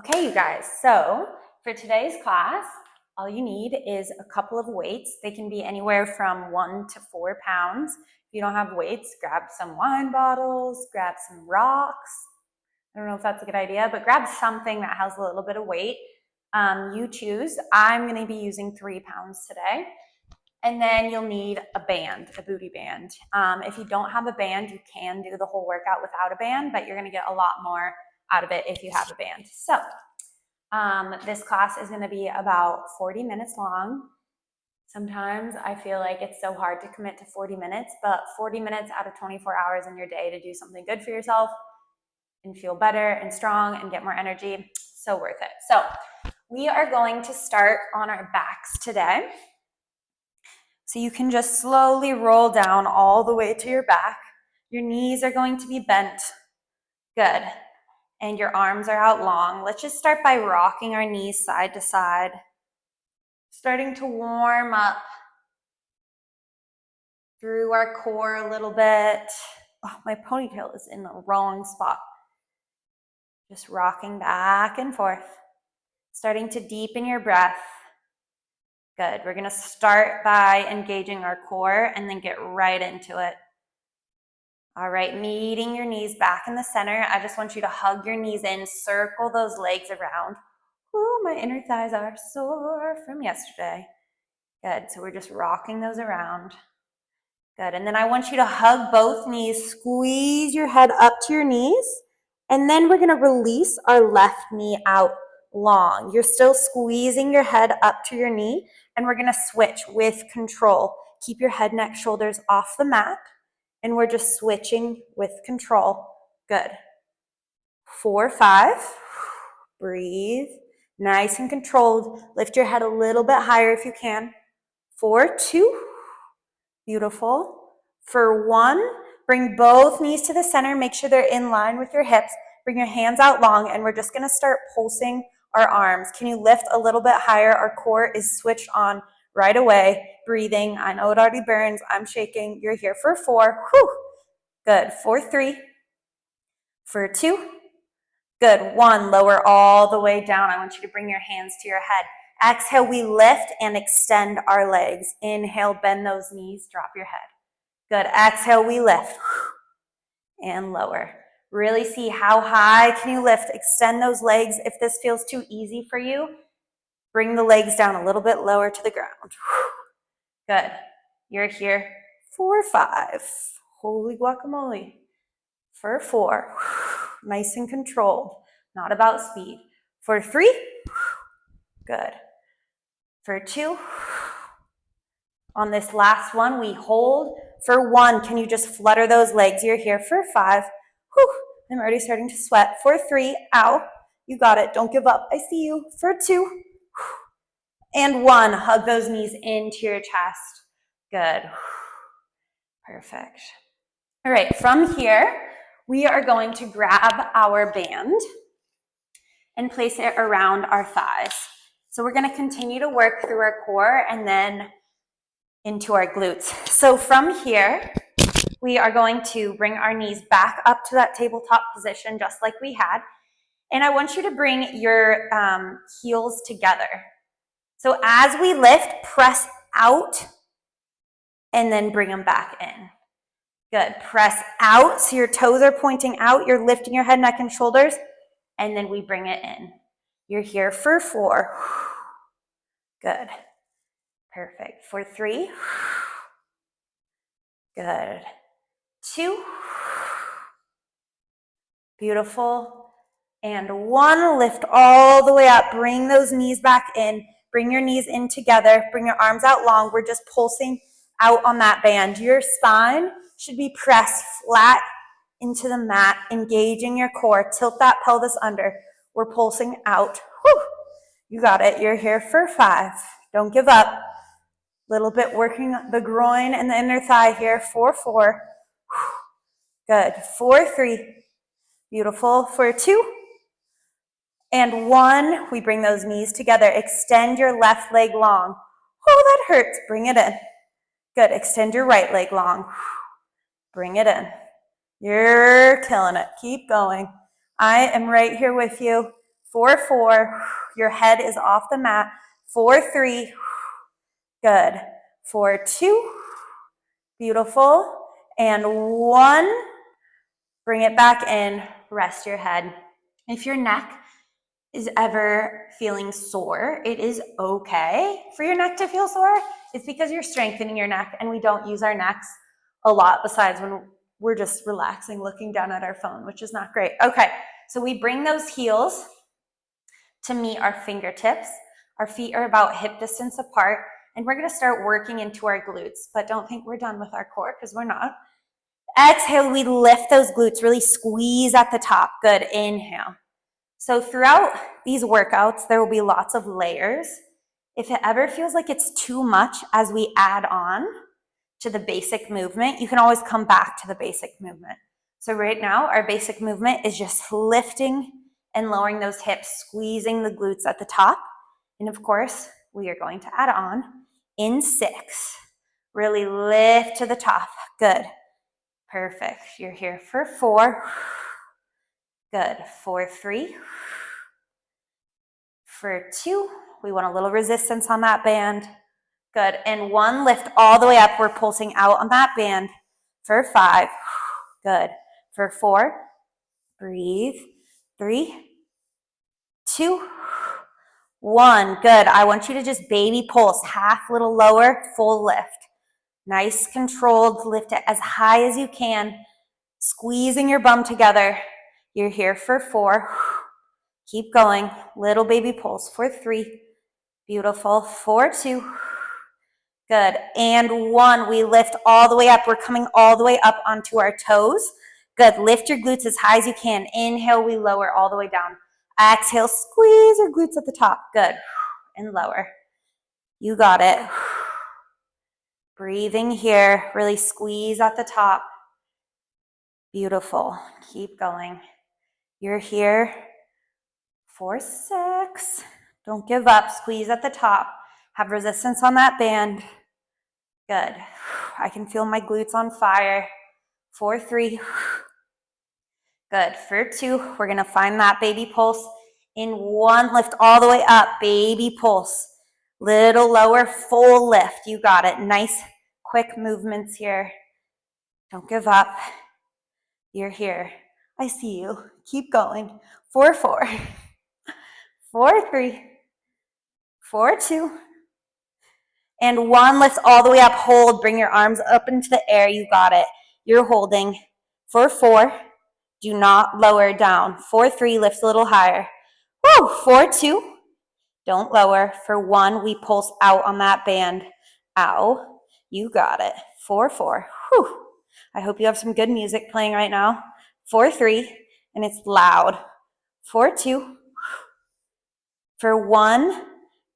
Okay, you guys, so for today's class, all you need is a couple of weights. They can be anywhere from 1 to 4 pounds. If you don't have weights, grab some wine bottles, grab some rocks. I don't know if that's a good idea, but grab something that has a little bit of weight. You choose. I'm going to be using 3 pounds today. And then you'll need a band, a booty band. If you don't have a band, you can do the whole workout without a band, but you're going to get a lot more out of it if you have a band. So this class is going to be about 40 minutes long. Sometimes I feel like it's so hard to commit to 40 minutes, but 40 minutes out of 24 hours in your day to do something good for yourself and feel better and strong and get more energy, so worth it. So we are going to start on our backs today. So you can just slowly roll down all the way to your back. Your knees are going to be bent. Good. And your arms are out long. Let's just start by rocking our knees side to side. Starting to warm up through our core a little bit. Oh, my ponytail is in the wrong spot. Just rocking back and forth. Starting to deepen your breath. Good. We're going to start by engaging our core and then get right into it. All right, meeting your knees back in the center. I just want you to hug your knees in, circle those legs around. Ooh, my inner thighs are sore from yesterday. Good. So we're just rocking those around. Good. And then I want you to hug both knees, squeeze your head up to your knees, and then we're going to release our left knee out long. You're still squeezing your head up to your knee, and we're going to switch with control. Keep your head, neck, shoulders off the mat, and we're just switching with control. Good. 4, 5. Breathe. Nice and controlled. Lift your head a little bit higher if you can. 4, 2. Beautiful. For 1, bring both knees to the center. Make sure they're in line with your hips. Bring your hands out long, and we're just going to start pulsing our arms. Can you lift a little bit higher? Our core is switched on right away. Breathing. I know it already burns. I'm shaking. You're here for 4. Whew. Good. For 3. For 2. Good. 1. Lower all the way down. I want you to bring your hands to your head. Exhale, we lift and extend our legs. Inhale, bend those knees, drop your head. Good. Exhale, we lift and lower. Really see how high can you lift. Extend those legs. If this feels too easy for you, bring the legs down a little bit lower to the ground. Good. You're here for 5. Holy guacamole. For 4. Nice and controlled. Not about speed. For 3. Good. For 2. On this last one, we hold. For 1, can you just flutter those legs? You're here for 5. Whew. I'm already starting to sweat. For 3. Ow. You got it. Don't give up. I see you. For 2. And 1. Hug those knees into your chest. Good. Perfect. All right. From here, we are going to grab our band and place it around our thighs. So we're going to continue to work through our core and then into our glutes. So from here, we are going to bring our knees back up to that tabletop position just like we had. And I want you to bring your heels together. So as we lift, press out and then bring them back in. Good. Press out so your toes are pointing out. You're lifting your head, neck, and shoulders. And then we bring it in. You're here for 4. Good. Perfect. For 3. Good. 2. Beautiful. And 1. Lift all the way up. Bring those knees back in. Bring your knees in together. Bring your arms out long. We're just pulsing out on that band. Your spine should be pressed flat into the mat, engaging your core. Tilt that pelvis under. We're pulsing out. Whew. You got it. You're here for 5. Don't give up. Little bit working the groin and the inner thigh here. For 4. Good. For 3. Beautiful. For 2. And 1. We bring those knees together. Extend your left leg long. Oh, that hurts. Bring it in. Good. Extend your right leg long. Bring it in. You're killing it. Keep going. I am right here with you. For 4, your head is off the mat. For 3, good. For 2, beautiful. And 1, bring it back in, rest your head. If your neck is ever feeling sore, it is okay for your neck to feel sore. It's because you're strengthening your neck, and we don't use our necks a lot besides when we're just relaxing, looking down at our phone, which is not great. Okay, so we bring those heels to meet our fingertips. Our feet are about hip distance apart, and we're gonna start working into our glutes, but don't think we're done with our core, because we're not. Exhale, we lift those glutes, really squeeze at the top. Good, inhale. So throughout these workouts, there will be lots of layers. If it ever feels like it's too much as we add on to the basic movement, you can always come back to the basic movement. So right now, our basic movement is just lifting and lowering those hips, squeezing the glutes at the top. And of course, we are going to add on in 6. Really lift to the top. Good. Perfect. You're here for 4. Good. For 3. For 2. We want a little resistance on that band. Good. And 1, lift all the way up. We're pulsing out on that band. For 5. Good. For 4. Breathe. 3. 2. 1. Good. I want you to just baby pulse. Half, little lower, full lift. Nice controlled. Lift it as high as you can. Squeezing your bum together. You're here for 4. Keep going. Little baby pulse for 3. Beautiful. For 2. Good. And 1. We lift all the way up. We're coming all the way up onto our toes. Good. Lift your glutes as high as you can. Inhale, we lower all the way down. Exhale, squeeze your glutes at the top. Good. And lower. You got it. Breathing here. Really squeeze at the top. Beautiful. Keep going. You're here for 6. Don't give up. Squeeze at the top. Have resistance on that band. Good. I can feel my glutes on fire. For 3. Good. For 2, we're going to find that baby pulse. In 1, lift all the way up. Baby pulse. Little lower, full lift. You got it. Nice, quick movements here. Don't give up. You're here. I see you. Keep going. For 4. For 3. For 2. And 1, lift all the way up. Hold. Bring your arms up into the air. You got it. You're holding. For 4. Do not lower down. For 3, lift a little higher. Woo! For 2. Don't lower. For 1, we pulse out on that band. Ow. You got it. For 4. Whew. I hope you have some good music playing right now. For 3, and it's loud. For 2. For 1,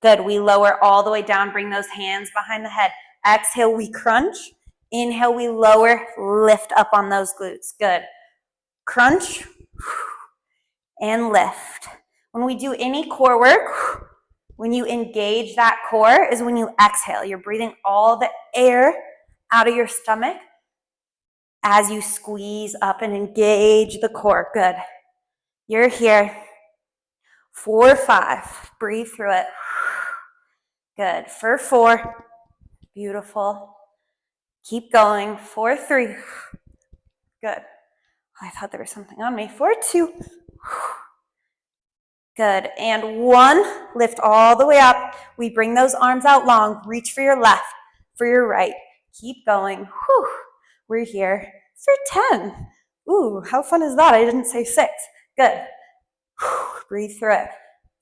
good. We lower all the way down. Bring those hands behind the head. Exhale, we crunch. Inhale, we lower. Lift up on those glutes. Good. Crunch and lift. When we do any core work, when you engage that core is when you exhale. You're breathing all the air out of your stomach as you squeeze up and engage the core. Good. You're here. For 5. Breathe through it. Good. For 4. Beautiful. Keep going. For 3. Good. I thought there was something on me. For 2. Good. And 1, lift all the way up. We bring those arms out long. Reach for your left, for your right. Keep going. Whew. We're here for 10. Ooh, how fun is that? I didn't say 6. Good. Breathe through it.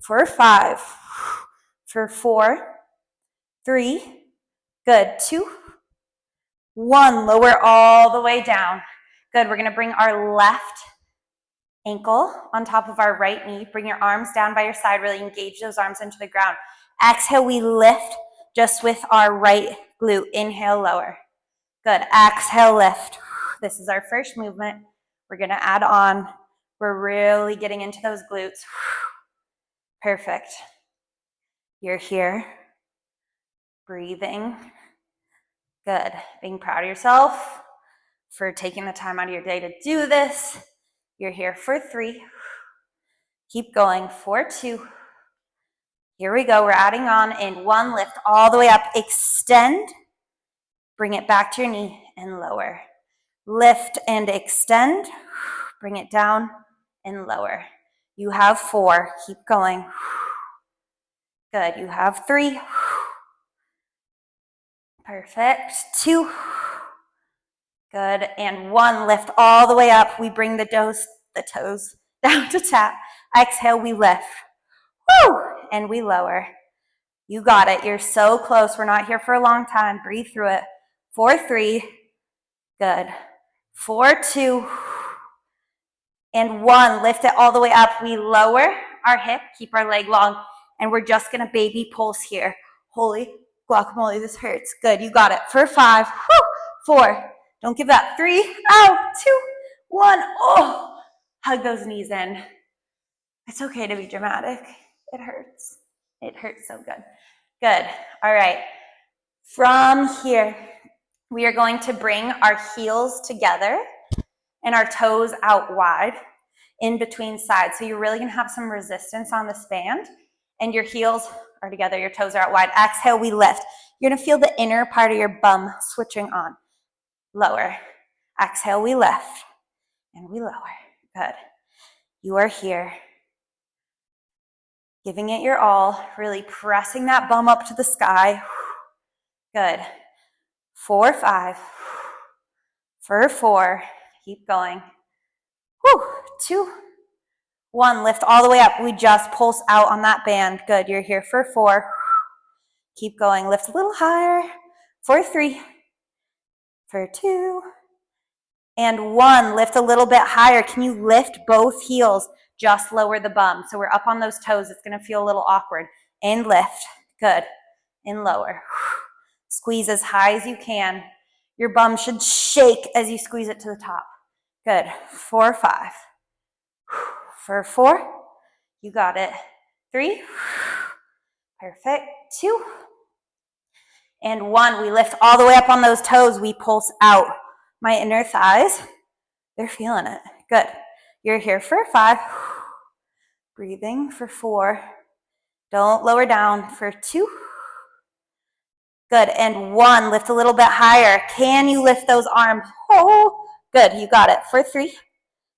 For 5. For 4. 3. Good. 2. 1. Lower all the way down. Good. We're going to bring our left ankle on top of our right knee. Bring your arms down by your side. Really engage those arms into the ground. Exhale, we lift just with our right glute. Inhale, lower. Good. Exhale, lift. This is our first movement. We're going to add on. We're really getting into those glutes. Perfect. You're here. Breathing. Good. Being proud of yourself for taking the time out of your day to do this. You're here for 3. Keep going. 4, 2. Here we go. We're adding on in 1. Lift all the way up. Extend. Bring it back to your knee and lower. Lift and extend. Bring it down and lower. You have 4. Keep going. Good. You have 3. Perfect. 2. Good. And 1. Lift all the way up. We bring the toes down to tap. Exhale, we lift. Woo! And we lower. You got it. You're so close. We're not here for a long time. Breathe through it. 4, 3. Good. 4, 2. And 1. Lift it all the way up. We lower our hip. Keep our leg long. And we're just going to baby pulse here. Holy guacamole, this hurts. Good. You got it. For 5. Woo! 4. Don't give up. 3. Oh, 2. 1. Oh, hug those knees in. It's okay to be dramatic. It hurts. It hurts so good. Good. All right. From here, we are going to bring our heels together and our toes out wide in between sides. So you're really going to have some resistance on this band, and your heels are together, your toes are out wide. Exhale, we lift. You're going to feel the inner part of your bum switching on. Lower. Exhale, we lift. And we lower. Good. You are here. Giving it your all, really pressing that bum up to the sky. Good. 4, 5. For 4. Keep going. 2, 1. Lift all the way up. We just pulse out on that band. Good. You're here for 4. Keep going. Lift a little higher. For 3. For 2. And 1. Lift a little bit higher. Can you lift both heels? Just lower the bum. So we're up on those toes. It's going to feel a little awkward. And lift. Good. And lower. Squeeze as high as you can. Your bum should shake as you squeeze it to the top. Good. 4, 5. For 4. You got it. 3. Perfect. 2. And 1. We lift all the way up on those toes. We pulse out. My inner thighs, they're feeling it. Good. You're here for 5. Breathing for 4. Don't lower down for 2. Good. And 1. Lift a little bit higher. Can you lift those arms? Oh, good. You got it. For 3,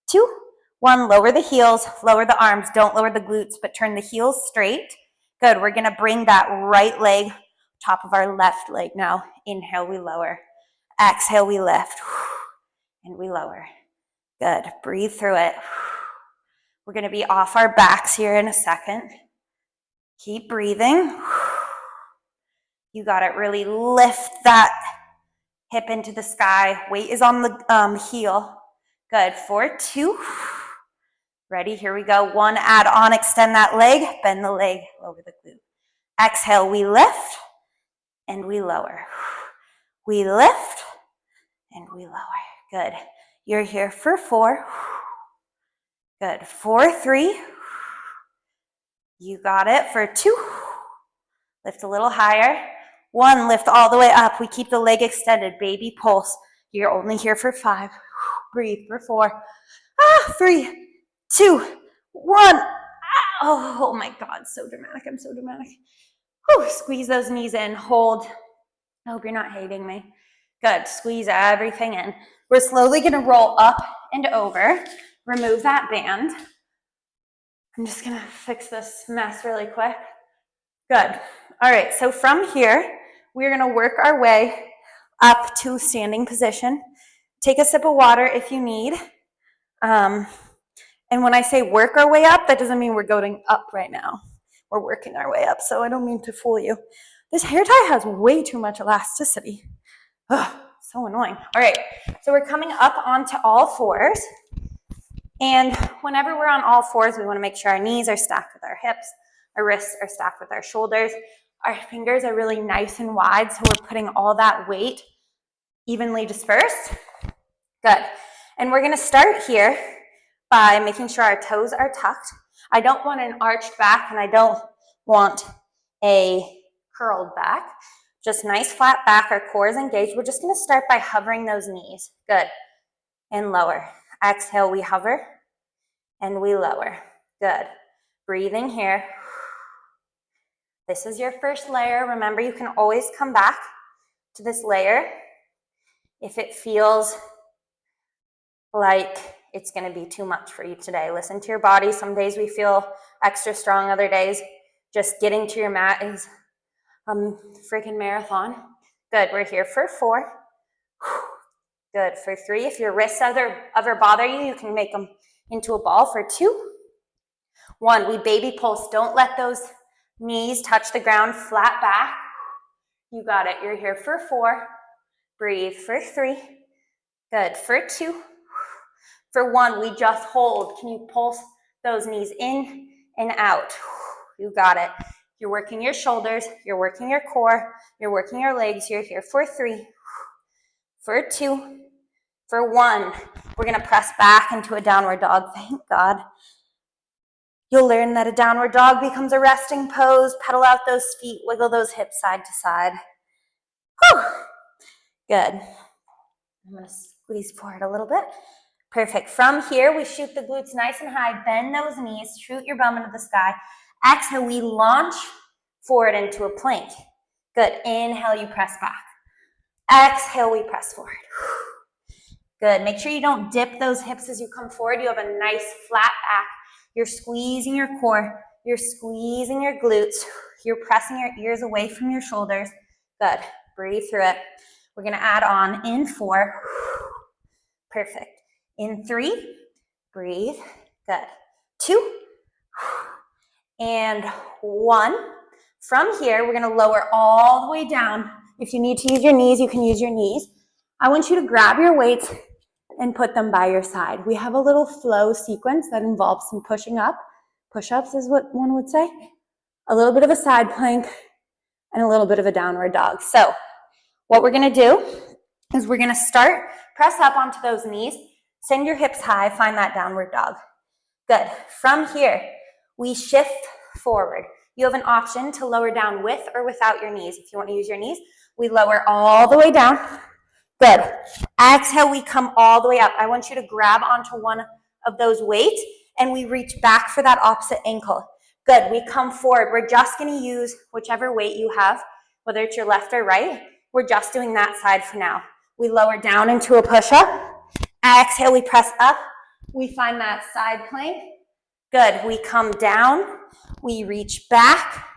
2, 1. Lower the heels. Lower the arms. Don't lower the glutes, but turn the heels straight. Good. We're going to bring that right leg top of our left leg now. Inhale, we lower. Exhale, we lift. And we lower. Good. Breathe through it. We're going to be off our backs here in a second. Keep breathing. You got it. Really lift that hip into the sky. Weight is on the heel. Good. 4, 2. Ready? Here we go. 1. Add on. Extend that leg. Bend the leg. Lower the glute. Exhale. We lift. And we lower. We lift. And we lower. Good. You're here for 4. Good. 4, 3. You got it. For 2. Lift a little higher. 1. Lift all the way up. We keep the leg extended. Baby pulse. You're only here for 5. Breathe for 4. 3, 2, 1. Oh my God. So dramatic. I'm so dramatic. Squeeze those knees in. Hold. I hope you're not hating me. Good. Squeeze everything in. We're slowly going to roll up and over. Remove that band. I'm just going to fix this mess really quick. Good. All right. So from here, we're going to work our way up to standing position. Take a sip of water if you need. And when I say work our way up, that doesn't mean we're going up right now. We're working our way up. So I don't mean to fool you. This hair tie has way too much elasticity. Ugh, so annoying. All right. So we're coming up onto all fours. And whenever we're on all fours, we want to make sure our knees are stacked with our hips. Our wrists are stacked with our shoulders. Our fingers are really nice and wide, so we're putting all that weight evenly dispersed. Good. And we're going to start here by making sure our toes are tucked. I don't want an arched back, and I don't want a curled back. Just nice flat back. Our core is engaged. We're just going to start by hovering those knees. Good. And lower. Exhale, we hover. And we lower. Good. Breathing here. This is your first layer. Remember, you can always come back to this layer if it feels like it's going to be too much for you today. Listen to your body. Some days we feel extra strong, other days just getting to your mat is a freaking marathon. Good. We're here for 4. Good. For 3. If your wrists ever bother you, you can make them into a ball. For 2. 1. We baby pulse. Don't let those knees touch the ground. Flat back. You got it. You're here for 4. Breathe. For 3. Good. For 2. For 1, we just hold. Can you pulse those knees in and out? You got it. You're working your shoulders. You're working your core. You're working your legs. You're here for 3. For 2. For 1, we're going to press back into a downward dog. Thank God. You'll learn that a downward dog becomes a resting pose. Pedal out those feet. Wiggle those hips side to side. Whew. Good. I'm going to squeeze forward a little bit. Perfect. From here, we shoot the glutes nice and high. Bend those knees. Shoot your bum into the sky. Exhale, we launch forward into a plank. Good. Inhale, you press back. Exhale, we press forward. Good. Make sure you don't dip those hips as you come forward. You have a nice flat back. You're squeezing your core. You're squeezing your glutes. You're pressing your ears away from your shoulders. Good. Breathe through it. We're going to add on in 4. Perfect. In 3. Breathe. Good. 2. And 1. From here, we're going to lower all the way down. If you need to use your knees, you can use your knees. I want you to grab your weights and put them by your side. We have a little flow sequence that involves some pushing up. Push-ups is what one would say. A little bit of a side plank and a little bit of a downward dog. So what we're going to do is we're going to start, press up onto those knees, send your hips high, find that downward dog. Good. From here, we shift forward. You have an option to lower down with or without your knees. If you want to use your knees, we lower all the way down. Good. Exhale, we come all the way up. I want you to grab onto one of those weights and we reach back for that opposite ankle. Good. We come forward. We're just going to use whichever weight you have, whether it's your left or right. We're just doing that side for now. We lower down into a push-up. Exhale, we press up. We find that side plank. Good. We come down. We reach back.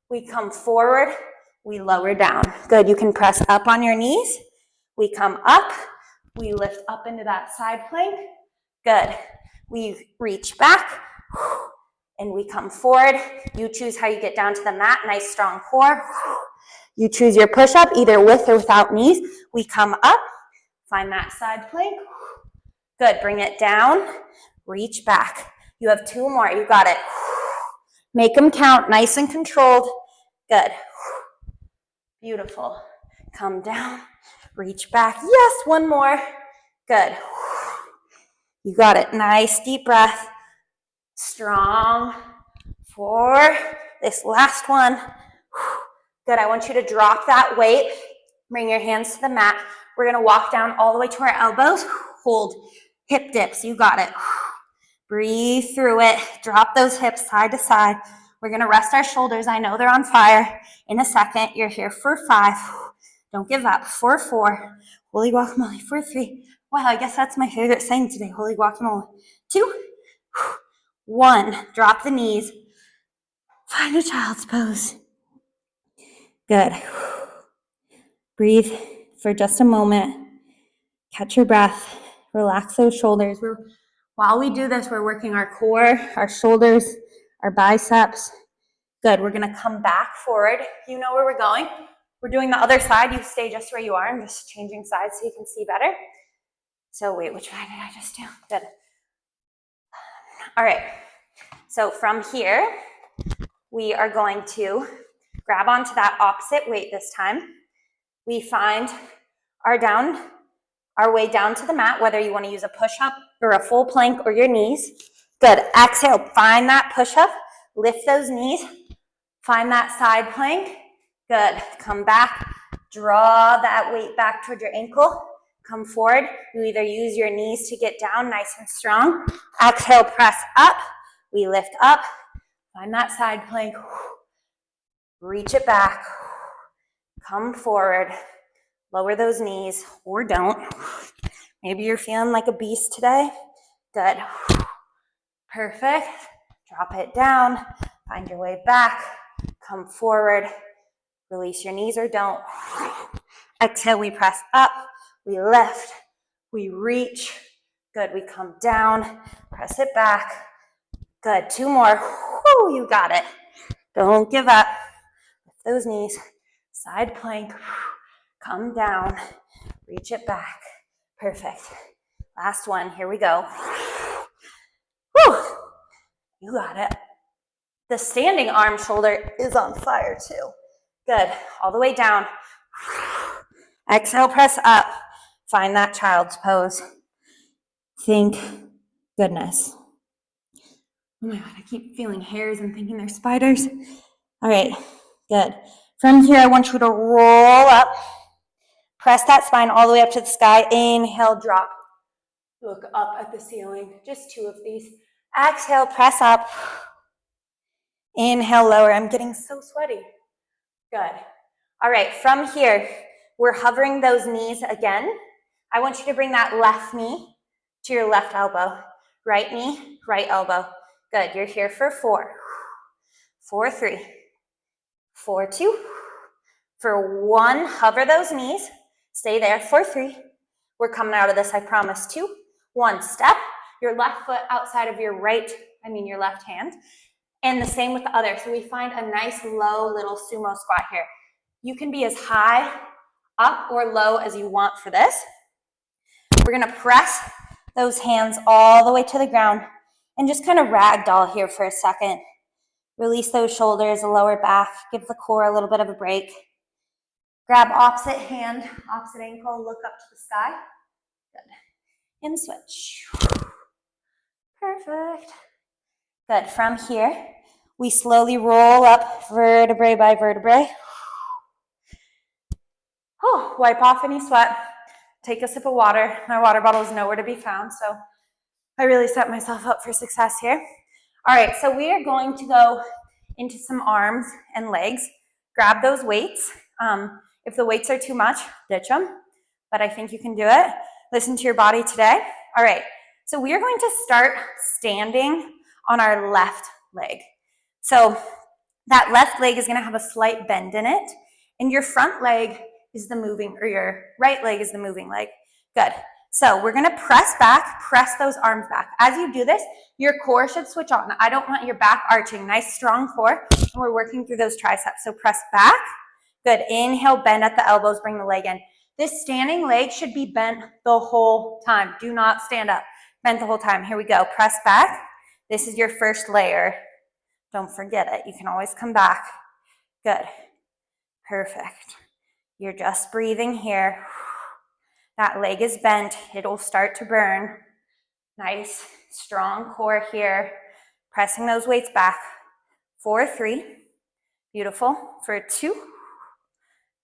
We come forward. We lower down. Good. You can press up on your knees. We come up, we lift up into that side plank. Good. We reach back and we come forward. You choose how you get down to the mat. Nice strong core. You choose your push-up either with or without knees. We come up, find that side plank. Good. Bring it down, reach back. You have 2 more. You got it. Make them count. Nice and controlled. Good. Beautiful. Come down. Reach back. Yes, 1 more. Good. You got it. Nice deep breath. Strong for this last one. Good. I want you to drop that weight. Bring your hands to the mat. We're going to walk down all the way to our elbows. Hold. Hip dips. You got it. Breathe through it. Drop those hips side to side. We're going to rest our shoulders. I know they're on fire. In a second, you're here for 5. Don't give up. For 4. Holy guacamole. For 3. Wow, I guess that's my favorite saying today. Holy guacamole. 2. 1. Drop the knees. Find a child's pose. Good. Breathe for just a moment. Catch your breath. Relax those shoulders. While we do this, we're working our core, our shoulders, our biceps. Good. We're going to come back forward. You know where we're going. We're doing the other side. You stay just where you are. I'm just changing sides so you can see better. So wait, which one did I just do? Good. All right. So from here, we are going to grab onto that opposite weight this time. We find our way down to the mat, whether you want to use a push-up or a full plank or your knees. Good. Exhale. Find that push-up. Lift those knees. Find that side plank. Good. Come back. Draw that weight back towards your ankle. Come forward. You either use your knees to get down nice and strong. Exhale, press up. We lift up, find that side plank, reach it back, come forward, lower those knees or don't. Maybe you're feeling like a beast today. Good. Perfect. Drop it down, find your way back, come forward, release your knees or don't. Exhale, we press up, we lift, we reach. Good, we come down, press it back. Good, 2 more. Woo, you got it. Don't give up. Lift those knees, side plank, come down, reach it back. Perfect. Last one, here we go. Woo, you got it. The standing arm shoulder is on fire too. Good, all the way down. Exhale, press up. Find that child's pose. Thank goodness. Oh my God, I keep feeling hairs and thinking they're spiders. All right, good. From here, I want you to roll up. Press that spine all the way up to the sky. Inhale, drop. Look up at the ceiling. Just 2 of these. Exhale, press up. Inhale, lower. I'm getting so sweaty. Good. All right, from here, we're hovering those knees again. I want you to bring that left knee to your left elbow. Right knee, right elbow. Good. You're here for 4, 4, 3, 4, 2, for 1. Hover those knees. Stay there for 3. We're coming out of this, I promise. 2, 1. Step your left foot outside of your your left hand. And the same with the other. So we find a nice low little sumo squat here. You can be as high up or low as you want for this. We're going to press those hands all the way to the ground and just kind of ragdoll here for a second. Release those shoulders, the lower back, give the core a little bit of a break. Grab opposite hand, opposite ankle, look up to the sky. Good. And switch. Perfect. Good. From here, we slowly roll up vertebrae by vertebrae. Oh, wipe off any sweat. Take a sip of water. My water bottle is nowhere to be found, so I really set myself up for success here. All right, so we are going to go into some arms and legs. Grab those weights. If the weights are too much, ditch them, but I think you can do it. Listen to your body today. All right, so we are going to start standing on our left leg. So that left leg is going to have a slight bend in it, and your front leg is the moving, or your right leg is the moving leg. Good. So we're going to press back, press those arms back. As you do this, your core should switch on. I don't want your back arching. Nice strong core, and we're working through those triceps. So press back. Good. Inhale, bend at the elbows, bring the leg in. This standing leg should be bent the whole time. Do not stand up. Bent the whole time. Here we go. Press back. This is your first layer. Don't forget it. You can always come back. Good. Perfect. You're just breathing here. That leg is bent. It'll start to burn. Nice, strong core here. Pressing those weights back. 4, 3. Beautiful. For 2.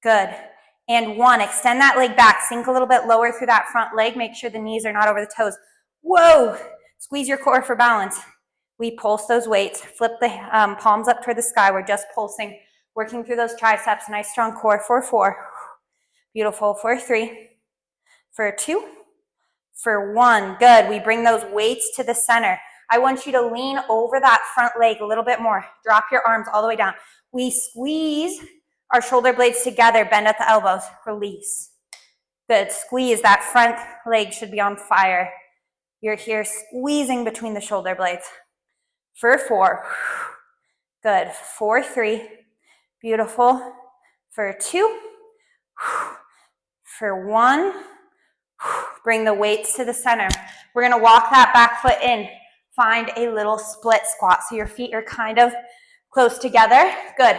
Good. And 1. Extend that leg back. Sink a little bit lower through that front leg. Make sure the knees are not over the toes. Whoa. Squeeze your core for balance. We pulse those weights. Flip the palms up toward the sky. We're just pulsing. Working through those triceps. Nice strong core. For 4. Beautiful. For 3. For 2. For 1. Good. We bring those weights to the center. I want you to lean over that front leg a little bit more. Drop your arms all the way down. We squeeze our shoulder blades together. Bend at the elbows. Release. Good. Squeeze. That front leg should be on fire. You're here squeezing between the shoulder blades. For 4. Good. For 3. Beautiful. For 2. For 1. Bring the weights to the center. We're going to walk that back foot in. Find a little split squat. So your feet are kind of close together. Good.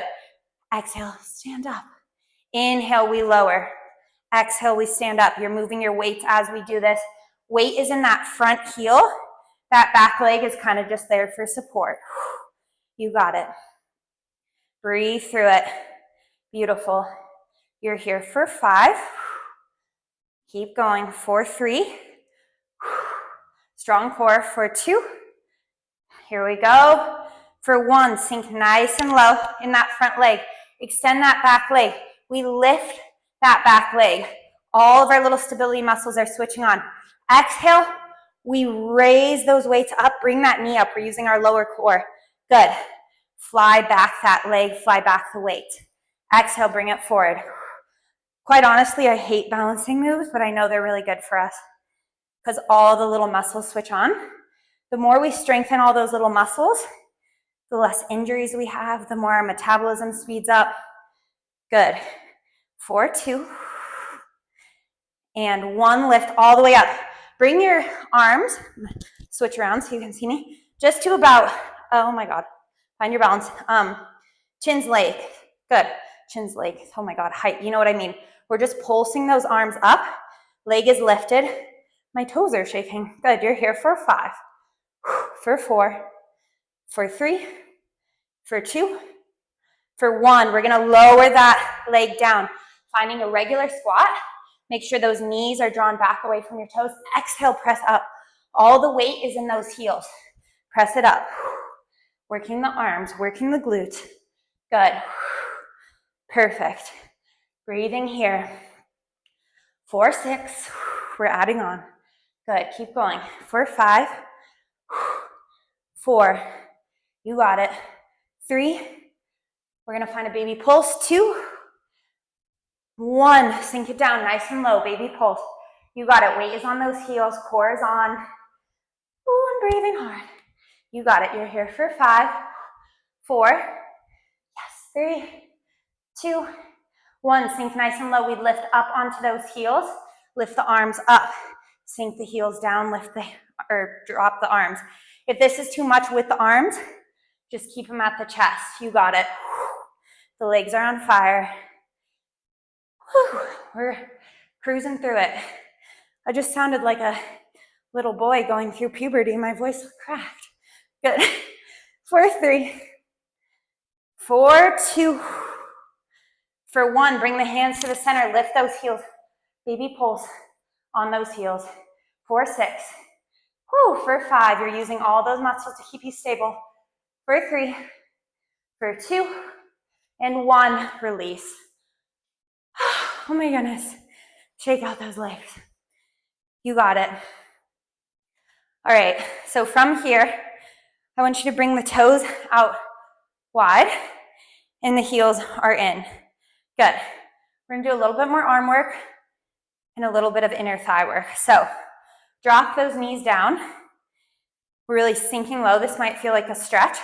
Exhale, stand up. Inhale, we lower. Exhale, we stand up. You're moving your weights as we do this. Weight is in that front heel. That back leg is kind of just there for support. You got it. Breathe through it. Beautiful. You're here for 5. Keep going. 4, 3. Strong core. For 2. Here we go. For 1, sink nice and low in that front leg. Extend that back leg. We lift that back leg. All of our little stability muscles are switching on. Exhale, we raise those weights up, bring that knee up. We're using our lower core. Good. Fly back that leg, fly back the weight. Exhale, bring it forward. Quite honestly, I hate balancing moves, but I know they're really good for us because all the little muscles switch on. The more we strengthen all those little muscles, the less injuries we have, the more our metabolism speeds up. Good. 4, 2, and 1, lift all the way up. Bring your arms, switch around so you can see me, just to about, oh my God, find your balance. Chin's length. Good. Chin's length. Oh my God, height. You know what I mean. We're just pulsing those arms up. Leg is lifted. My toes are shaking. Good. You're here for 5, for 4, for 3, for 2, for 1. We're going to lower that leg down, finding a regular squat. Make sure those knees are drawn back away from your toes. Exhale, press up. All the weight is in those heels. Press it up. Working the arms, working the glutes. Good. Perfect. Breathing here. 4, 6. We're adding on. Good. Keep going. For 5. 4. You got it. 3. We're going to find a baby pulse. 2. 1. Sink it down nice and low. Baby pulse. You got it. Weight is on those heels. Core is on. Ooh, I'm breathing hard. You got it. You're here for 5. 4. Yes. 3. 2. 1. Sink nice and low. We lift up onto those heels. Lift the arms up. Sink the heels down. Drop the arms. If this is too much with the arms, just keep them at the chest. You got it. The legs are on fire. We're cruising through it. I just sounded like a little boy going through puberty. My voice cracked. Good. 4, 3. 4, 2. For 1, bring the hands to the center. Lift those heels. Baby pulse on those heels. 4, 6. Whew. For 5, you're using all those muscles to keep you stable. For 3. For 2. And 1, release. Oh my goodness. Shake out those legs. You got it. All right, so from here, I want you to bring the toes out wide and the heels are in. Good. We're gonna do a little bit more arm work and a little bit of inner thigh work. So drop those knees down. We're really sinking low. This might feel like a stretch.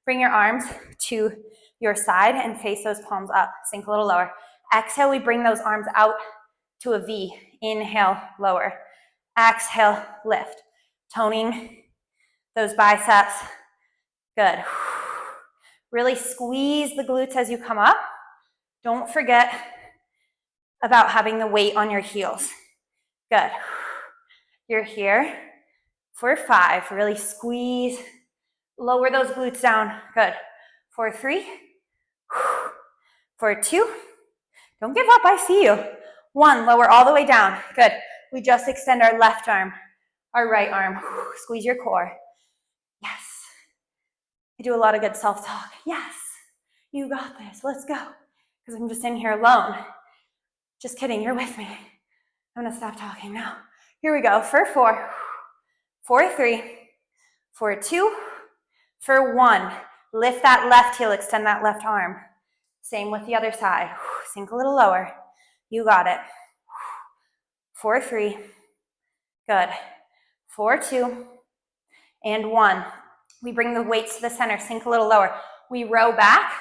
Bring your arms to your side and face those palms up. Sink a little lower. Exhale, we bring those arms out to a V. Inhale, lower. Exhale, lift. Toning those biceps. Good. Really squeeze the glutes as you come up. Don't forget about having the weight on your heels. Good. You're here for 5. Really squeeze. Lower those glutes down. Good. For 3. For 2. Don't give up. I see you. 1. Lower all the way down. Good. We just extend our left arm, our right arm. Squeeze your core. Yes. I do a lot of good self-talk. Yes. You got this. Let's go. Because I'm just in here alone. Just kidding. You're with me. I'm going to stop talking now. Here we go. For 4. For 3. For 2. For 1. Lift that left heel. Extend that left arm. Same with the other side. Sink a little lower. You got it. For 3. Good. For 2. And 1. We bring the weights to the center. Sink a little lower. We row back.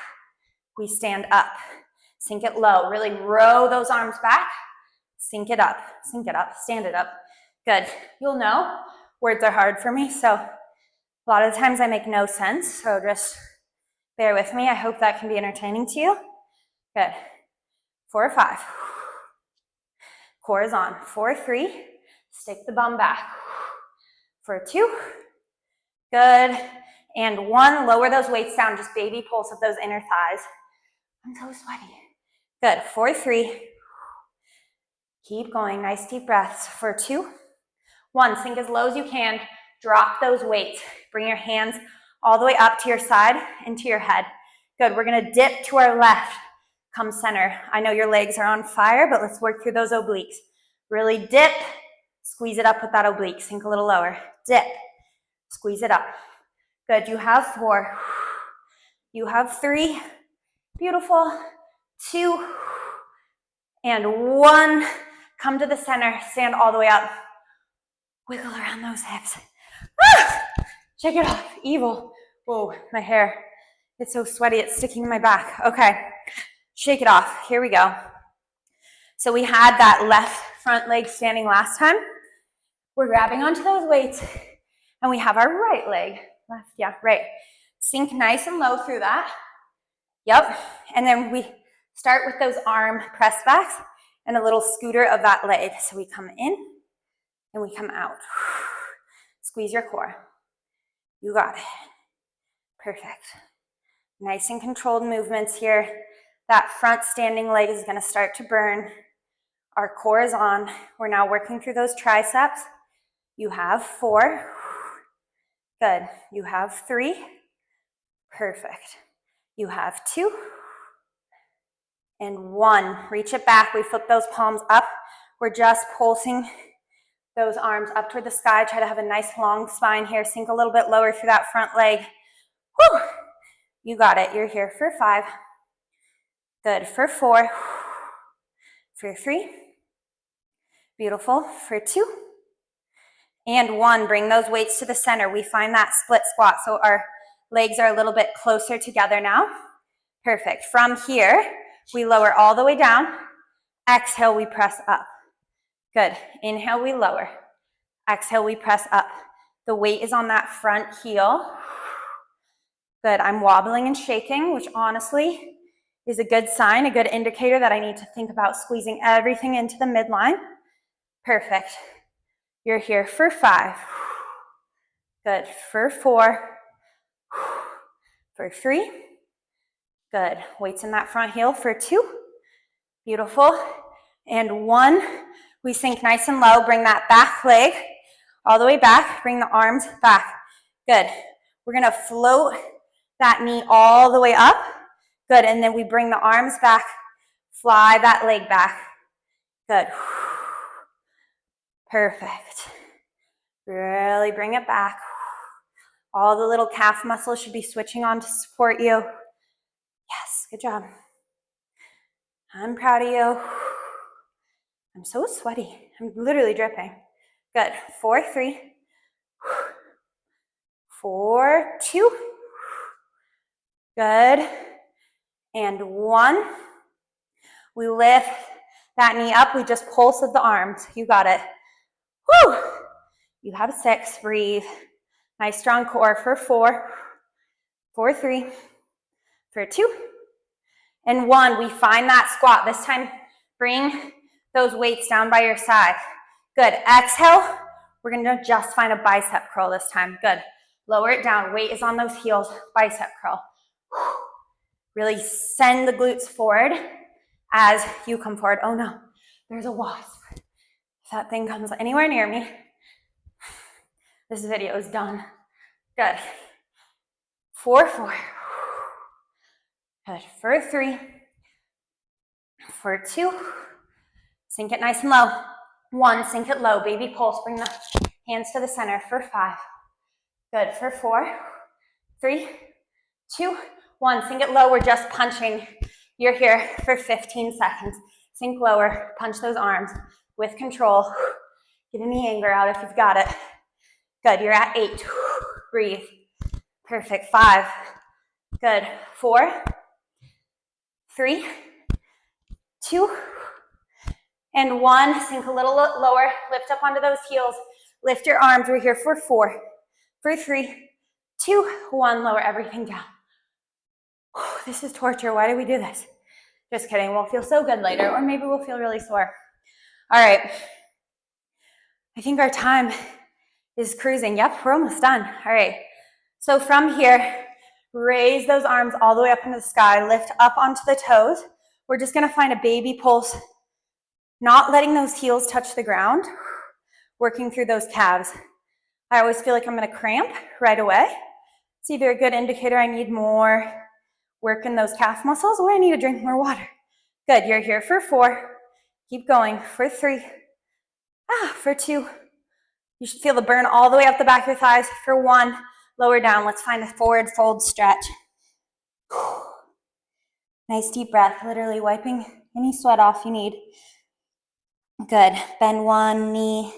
We stand up. Sink it low. Really row those arms back. Sink it up. Sink it up. Stand it up. Good. You'll know words are hard for me, so a lot of the times I make no sense, so just bear with me. I hope that can be entertaining to you. Good. 4, 5. Core is on. 4, 3. Stick the bum back. For 2. Good. And 1. Lower those weights down. Just baby pulse of those inner thighs. I'm so sweaty. Good. For 3. Keep going. Nice deep breaths. For 2. 1. Sink as low as you can. Drop those weights. Bring your hands all the way up to your side and to your head. Good, we're gonna dip to our left. Come center. I know your legs are on fire, but let's work through those obliques. Really dip, squeeze it up with that oblique. Sink a little lower. Dip, squeeze it up. Good, you have 4. You have 3. Beautiful. 2 and 1. Come to the center. Stand all the way up. Wiggle around those hips. Ah! Shake it off. Evil. Whoa, my hair. It's so sweaty. It's sticking to my back. Okay. Shake it off. Here we go. So we had that left front leg standing last time. We're grabbing onto those weights and we have our right leg. Left, yeah, right. Sink nice and low through that. Yep. And then we start with those arm press backs and a little scooter of that leg. So we come in and we come out. Squeeze your core. You got it. Perfect. Nice and controlled movements here. That front standing leg is going to start to burn. Our core is on. We're now working through those triceps. You have 4. Good. You have 3. Perfect. You have 2 and 1. Reach it back. We flip those palms up. We're just pulsing those arms up toward the sky. Try to have a nice long spine here. Sink a little bit lower through that front leg. Whew. You got it. You're here for 5. Good. For 4. For 3. Beautiful. For 2. And 1. Bring those weights to the center. We find that split squat. So our legs are a little bit closer together now. Perfect. From here, we lower all the way down. Exhale, we press up. Good. Inhale, we lower. Exhale, we press up. The weight is on that front heel. Good. I'm wobbling and shaking, which honestly is a good sign, a good indicator that I need to think about squeezing everything into the midline. Perfect. You're here for 5. Good. For 4. For 3. Good. Weights in that front heel for 2. Beautiful. And 1. We sink nice and low. Bring that back leg all the way back. Bring the arms back. Good. We're going to float that knee all the way up. Good. And then we bring the arms back. Fly that leg back. Good. Perfect. Really bring it back. All the little calf muscles should be switching on to support you. Yes, good job. I'm proud of you. I'm so sweaty. I'm literally dripping. Good. 4, 3. 4, 2. Good. And 1. We lift that knee up. We just pulse with the arms. You got it. Woo! You have 6. Breathe. Nice strong core for 4. For 3. For 2. And 1. We find that squat. This time, bring those weights down by your side. Good. Exhale. We're going to just find a bicep curl this time. Good. Lower it down. Weight is on those heels. Bicep curl. Really send the glutes forward as you come forward. Oh no, there's a wasp. If that thing comes anywhere near me, this video is done. Good. 4, 4. Good. For 3. For 2. Sink it nice and low. 1. Sink it low. Baby pulse. Bring the hands to the center for 5. Good. For 4. 3. 2. 1. Sink it low. We're just punching. You're here for 15 seconds. Sink lower. Punch those arms with control. Get any anger out if you've got it. Good. You're at 8. Breathe. Perfect. 5. Good. 4. 3. 2. And 1. Sink a little lower. Lift up onto those heels. Lift your arms. We're here for 4. For 3. 2. 1. Lower everything down. This is torture. Why do we do this? Just kidding. We'll feel so good later, or maybe we'll feel really sore. All right. I think our time is cruising. Yep, we're almost done. All right. So from here, raise those arms all the way up into the sky. Lift up onto the toes. We're just going to find a baby pulse, not letting those heels touch the ground, working through those calves. I always feel like I'm gonna cramp right away. It's either a good indicator I need more work in those calf muscles or I need to drink more water. Good, you're here for 4. Keep going for 3. For 2. You should feel the burn all the way up the back of your thighs. For 1, lower down. Let's find a forward fold stretch. Nice deep breath, literally wiping any sweat off you need. Good, bend one knee,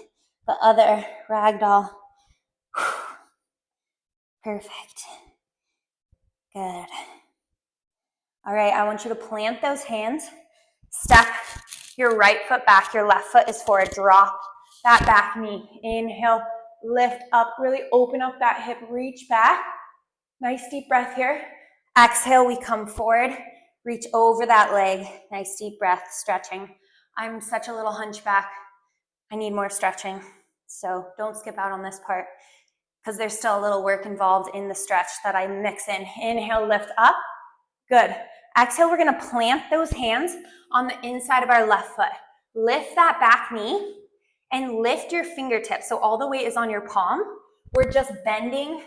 the other, ragdoll. Perfect. Good. All right, I want you to plant those hands. Step your right foot back, your left foot is forward. Drop that back knee. Inhale, lift up, really open up that hip, reach back. Nice deep breath here. Exhale, we come forward, reach over that leg. Nice deep breath, stretching. I'm such a little hunchback. I need more stretching. So don't skip out on this part because there's still a little work involved in the stretch that I mix in. Inhale, lift up. Good. Exhale, we're gonna plant those hands on the inside of our left foot. Lift that back knee and lift your fingertips. So all the weight is on your palm. We're just bending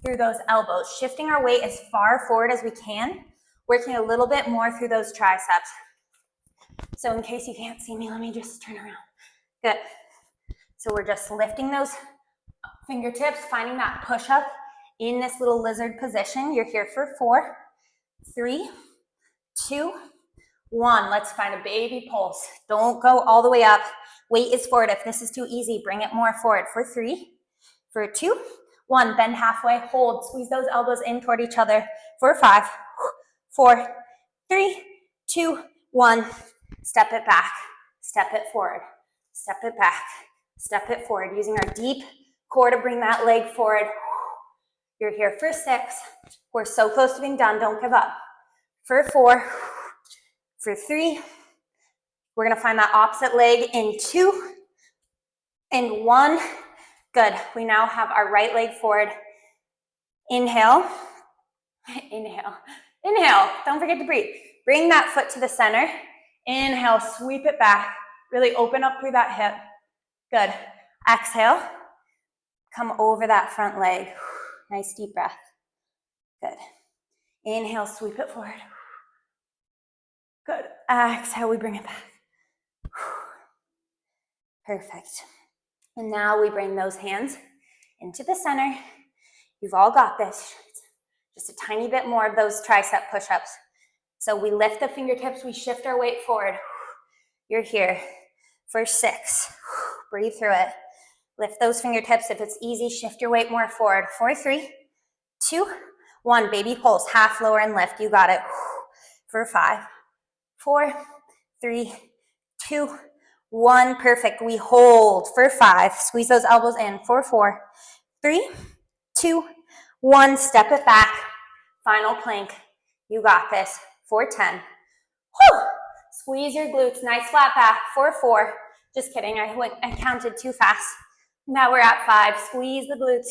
through those elbows, shifting our weight as far forward as we can, working a little bit more through those triceps. So in case you can't see me, let me just turn around. Good. So we're just lifting those fingertips, finding that push up in this little lizard position. You're here for 4, 3, 2, 1. Let's find a baby pulse. Don't go all the way up. Weight is forward. If this is too easy, bring it more forward. For 3, for 2, 1. Bend halfway, hold. Squeeze those elbows in toward each other. For 5, 4, 3, 2, 1. Step it back. Step it forward. Step it back. Step it forward. Using our deep core to bring that leg forward. You're here for 6. We're so close to being done. Don't give up. For 4, for 3. We're going to find that opposite leg in 2 and 1. Good. We now have our right leg forward. Inhale. Inhale. Inhale. Don't forget to breathe. Bring that foot to the center. Inhale. Sweep it back. Really open up through that hip. Good. Exhale. Come over that front leg. Nice deep breath. Good. Inhale. Sweep it forward. Good. Exhale. We bring it back. Perfect. And now we bring those hands into the center. You've all got this. Just a tiny bit more of those tricep push-ups. So we lift the fingertips, we shift our weight forward. You're here for 6. Breathe through it. Lift those fingertips. If it's easy, shift your weight more forward. For 3, 2, 1. Baby pulse, half lower and lift. You got it. For 5, 4, 3, 2, 1. Perfect. We hold for 5. Squeeze those elbows in. For 4, 3, 2, 1. Step it back. Final plank. You got this. For 10. Whew. Squeeze your glutes. Nice flat back. For 4. Just kidding. I counted too fast. Now we're at 5. Squeeze the glutes.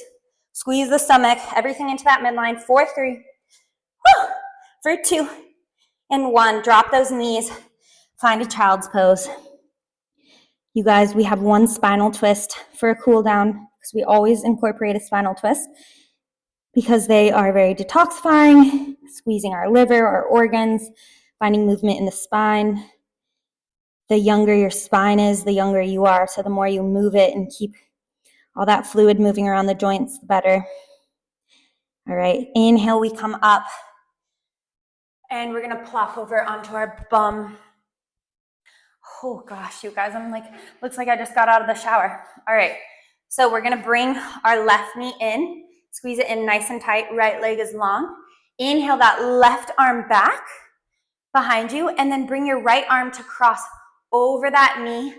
Squeeze the stomach. Everything into that midline. For 3. Whew. For 2 and 1. Drop those knees. Find a child's pose. You guys, we have one spinal twist for a cool down because we always incorporate a spinal twist because they are very detoxifying, squeezing our liver, our organs, finding movement in the spine. The younger your spine is, the younger you are. So the more you move it and keep all that fluid moving around the joints, the better. All right, inhale, we come up. And we're going to plop over onto our bum. Oh gosh, you guys, I'm like, looks like I just got out of the shower. All right, so we're going to bring our left knee in. Squeeze it in nice and tight. Right leg is long. Inhale that left arm back behind you, and then bring your right arm to cross over that knee.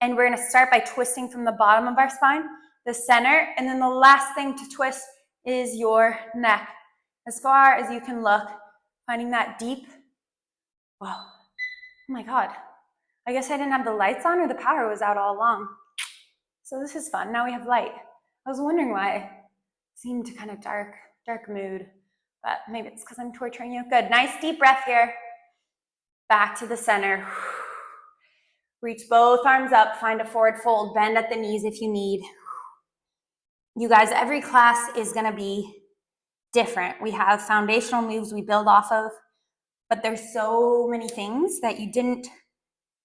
And we're going to start by twisting from the bottom of our spine, the center, and then the last thing to twist is your neck. As far as you can look, finding that deep. Wow. Oh my God. I guess I didn't have the lights on or the power was out all along. So this is fun. Now we have light. I was wondering why it seemed kind of dark mood, but maybe it's because I'm torturing you. Good. Nice deep breath here. Back to the center. Reach both arms up. Find a forward fold. Bend at the knees if you need. You guys, every class is going to be different. We have foundational moves we build off of, but there's so many things that you didn't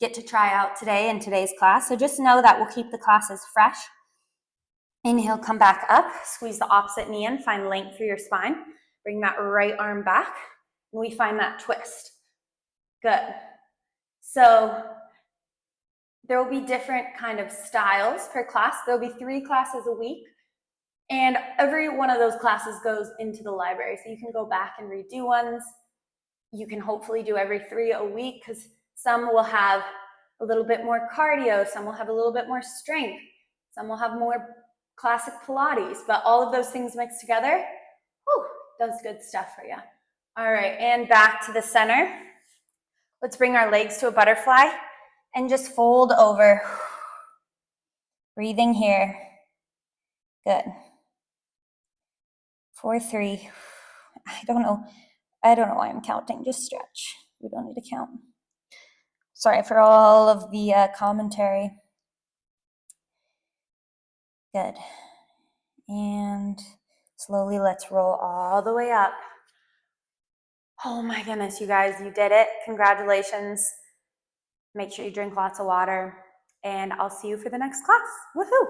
get to try out today in today's class. So just know that we'll keep the classes fresh. Inhale, come back up, squeeze the opposite knee in, find length through your spine. Bring that right arm back, and we find that twist. Good. So there will be different kind of styles per class. There'll be 3 classes a week, and every one of those classes goes into the library. So you can go back and redo ones. You can hopefully do every 3 a week, because some will have a little bit more cardio, some will have a little bit more strength, some will have more classic Pilates, but all of those things mixed together, whew, does good stuff for you. All right, and back to the center. Let's bring our legs to a butterfly and just fold over. Breathing here. Good. 4, 3. I don't know why I'm counting. Just stretch. We don't need to count. Sorry for all of the commentary. Good. And slowly let's roll all the way up. Oh my goodness, you guys, you did it. Congratulations. Make sure you drink lots of water, and I'll see you for the next class. Woohoo!